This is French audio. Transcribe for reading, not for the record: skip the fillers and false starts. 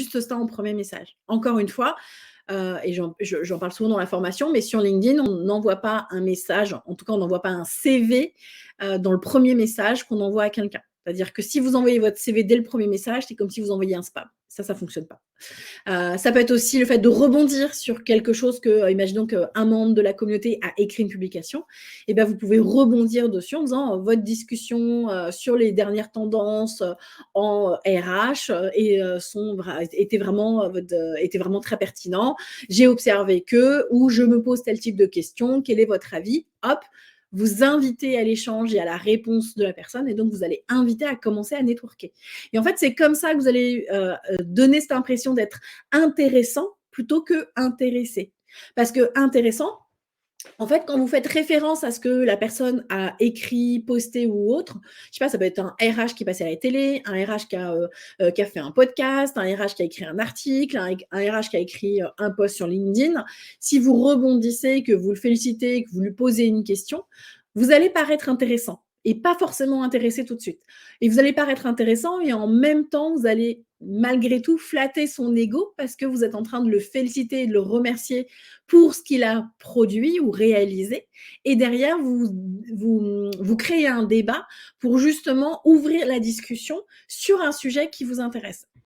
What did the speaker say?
juste ça en premier message. Encore une fois, et j'en parle souvent dans la formation, mais sur LinkedIn, on n'envoie pas un message, en tout cas, on n'envoie pas un CV dans le premier message qu'on envoie à quelqu'un. C'est-à-dire que si vous envoyez votre CV dès le premier message, c'est comme si vous envoyiez un spam. Ça fonctionne pas. Ça peut être aussi le fait de rebondir sur quelque chose que, imaginons qu'un membre de la communauté a écrit une publication, et ben vous pouvez rebondir dessus en disant votre discussion sur les dernières tendances en RH était vraiment très pertinent. J'ai observé que, ou je me pose tel type de question, quel est votre avis? Hop, vous invitez à l'échange et à la réponse de la personne, et donc vous allez inviter à commencer à networker. Et en fait, c'est comme ça que vous allez donner cette impression d'être intéressant plutôt que intéressé. Parce que intéressant, en fait, quand vous faites référence à ce que la personne a écrit, posté ou autre, je sais pas, ça peut être un RH qui est passé à la télé, un RH qui a fait un podcast, un RH qui a écrit un article, un RH qui a écrit un post sur LinkedIn. Si vous rebondissez, que vous le félicitez, que vous lui posez une question, vous allez paraître intéressant et pas forcément intéressé tout de suite. Et vous allez paraître intéressant et en même temps, vous allez malgré tout flatter son ego parce que vous êtes en train de le féliciter et de le remercier pour ce qu'il a produit ou réalisé. Et derrière, vous créez un débat pour justement ouvrir la discussion sur un sujet qui vous intéresse.